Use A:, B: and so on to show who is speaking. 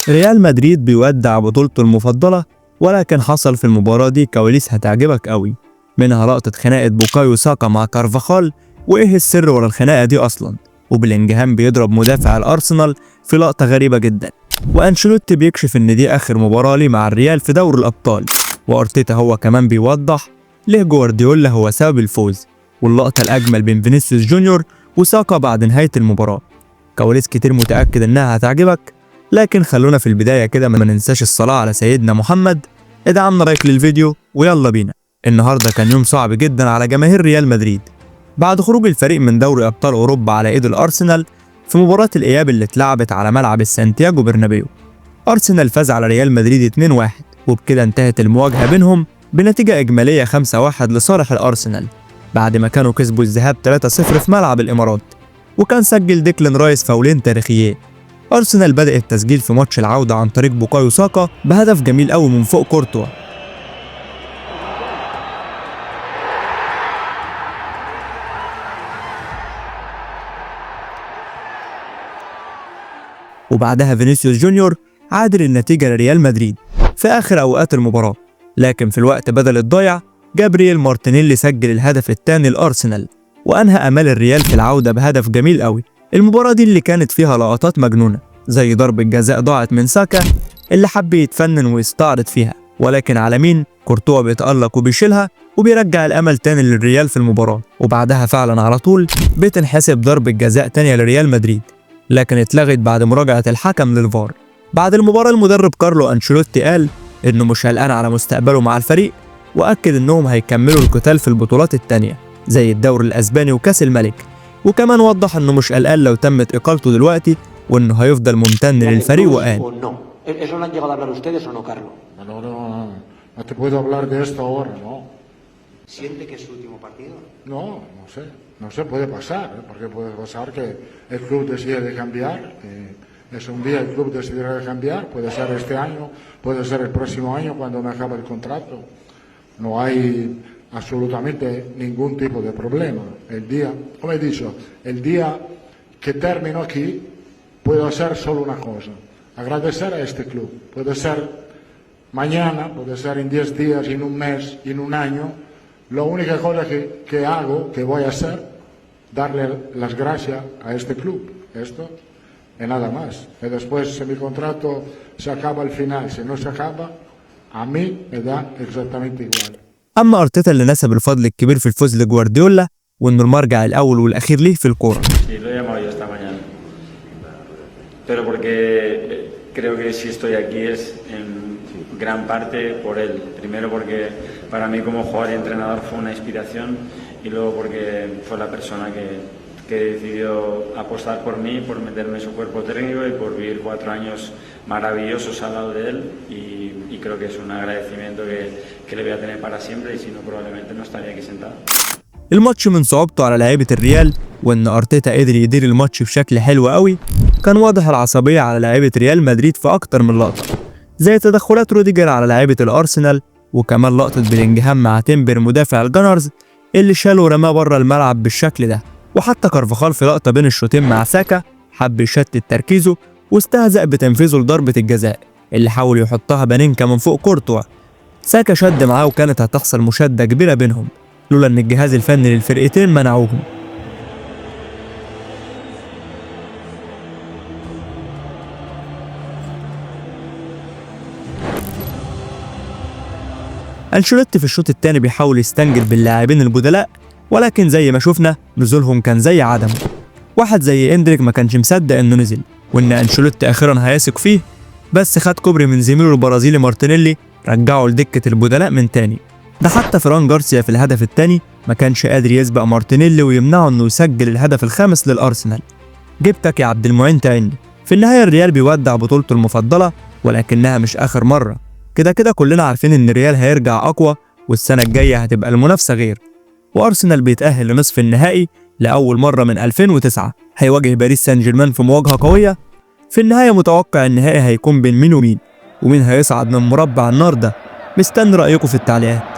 A: ريال مدريد بيودع بطولته المفضلة، ولكن حصل في المباراة دي كواليس هتعجبك قوي، منها لقطة خناقة بوكايو ساكا مع كارفاخال، وإيه السر ورا الخناقة دي أصلا، وبلينجهام بيضرب مدافع الأرسنال في لقطة غريبة جدا، وأنشيلوتي بيكشف إن دي آخر مباراة ليه مع الريال في دوري الأبطال، وأرتيتا هو كمان بيوضح ليه جوارديولا هو سبب الفوز، واللقطة الأجمل بين فينيسيوس جونيور وساكا بعد نهاية المباراة. كواليس كتير متأكد إنها هتعجبك، لكن خلونا في البداية كده ما ننساش الصلاة على سيدنا محمد. ادعمنا لايك للفيديو ويلا بينا. النهارده كان يوم صعب جدا على جماهير ريال مدريد بعد خروج الفريق من دوري أبطال أوروبا على إيد الأرسنال في مباراة الإياب اللي اتلعبت على ملعب السانتياغو برنابيو. أرسنال فاز على ريال مدريد 2-1، وبكده انتهت المواجهة بينهم بنتيجة إجمالية 5-1 لصالح الأرسنال، بعد ما كانوا كسبوا الذهاب 3-0 في ملعب الإمارات، وكان سجل ديكلان رايس فاولين تاريخيين. أرسنال بدأ التسجيل في ماتش العودة عن طريق بوكايو ساكا بهدف جميل قوي من فوق كورتوا، وبعدها فينيسيوس جونيور عادل النتيجة لريال مدريد في آخر أوقات المباراة، لكن في الوقت بدل الضايع جابرييل مارتينيلي سجل الهدف الثاني لأرسنال وأنهى أمال الريال في العودة بهدف جميل قوي. المباراة دي اللي كانت فيها لقطات مجنونة زي ضربة جزاء ضاعت من ساكا اللي حب يتفنن ويستعرض فيها، ولكن على مين؟ كورتوا بيتألق وبيشيلها وبيرجع الأمل تاني للريال في المباراة، وبعدها فعلا على طول بتنحسب ضربة جزاء تانية لريال مدريد، لكن اتلغت بعد مراجعة الحكم للفار. بعد المباراة المدرب كارلو أنشيلوتي قال إنه مش قلقان على مستقبله مع الفريق، وأكد إنهم هيكملوا القتال في البطولات التانية زي الدوري الأسباني وكأس الملك، وكمان وضح إنه مش قلقان لو تمت إقالته دلوقتي، وإنه هيفضل ممتن للفريق. وقال
B: No te puedo hablar de esto ahora, ¿no?
C: ¿Siente que es su último partido?
B: No sé, puede pasar, ¿eh? Porque puede pasar que el club decide de cambiar, es un día el club decidirá de cambiar, puede ser este año, puede ser el próximo año cuando me acabe el contrato. No hay absolutamente ningún tipo de problema. El día, como he dicho, el día que termino aquí, puedo hacer solo una cosa, agradecer a este club, puede ser mañana, puede ser en 10 días, en un mes, en un año. La única cosa que hago, que voy a hacer, darle las gracias a este club. Esto y nada más. Y después, si mi contrato se acaba al final, si no se acaba, a mí me da exactamente igual.
A: أما أرتيتا اللي نسب الفضل الكبير في الفوز لجوارديولا وإنه المرجع الأول والأخير ليه في الكورة.
D: Pero porque creo que si estoy aquí es en gran parte por él. Primero porque para mí como jugador y entrenador fue una inspiración, y luego porque fue la persona que decidió apostar por mí, por meterme en su cuerpo técnico y por vivir 4 años maravillosos al lado de él, y creo que es un agradecimiento que le voy a tener para siempre, y si no probablemente no estaría aquí sentado.
A: الماتش من صعوبته على لعيبة الريال وإن أرتيتا قدر يدير الماتش بشكل حلو قوي، كان واضح العصبية على لعيبة ريال مدريد في أكتر من لقطة، زي تدخلات روديجر على لعيبة الأرسنال، وكمان لقطة بلينجهام مع تيمبر مدافع الجانرز اللي شاله ورماه بره الملعب بالشكل ده، وحتى كارفاخال في لقطة بين الشوطين مع ساكا حب يشتت تركيزه واستهزأ بتنفيذه لضربة الجزاء اللي حاول يحطها بانينكا من فوق كورتوا. ساكا شد معاه وكانت هتحصل مشادة كبيرة بينهم لولا ان الجهاز الفني للفرقتين منعوهم. أنشيلوتي في الشوط الثاني بيحاول يستنجد باللاعبين البدلاء، ولكن زي ما شفنا نزولهم كان زي عدمه. واحد زي إندريك ما كانش مصدق انه نزل، وان أنشيلوتي اخيرا هيثق فيه، بس خد كوبري من زميله البرازيلي مارتينيلي رجعه لدكة البدلاء من تاني. ده حتى فران جارسيا في الهدف الثاني ما كانش قادر يسبق مارتينيلي ويمنعه انه يسجل الهدف الخامس للأرسنال. جبتك يا عبد المعين تاني. في النهاية الريال بيودع بطولته المفضلة، ولكنها مش آخر مرة. كده كلنا عارفين ان الريال هيرجع أقوى، والسنة الجاية هتبقى المنافسة غير، وأرسنال بيتأهل لنصف النهائي لأول مرة من 2009، هيواجه باريس سان جيرمان في مواجهة قوية. في النهاية متوقع النهائي هيكون بين مين ومين هيصعد من مربع النار ده. مستني رأيكم في التعليقات.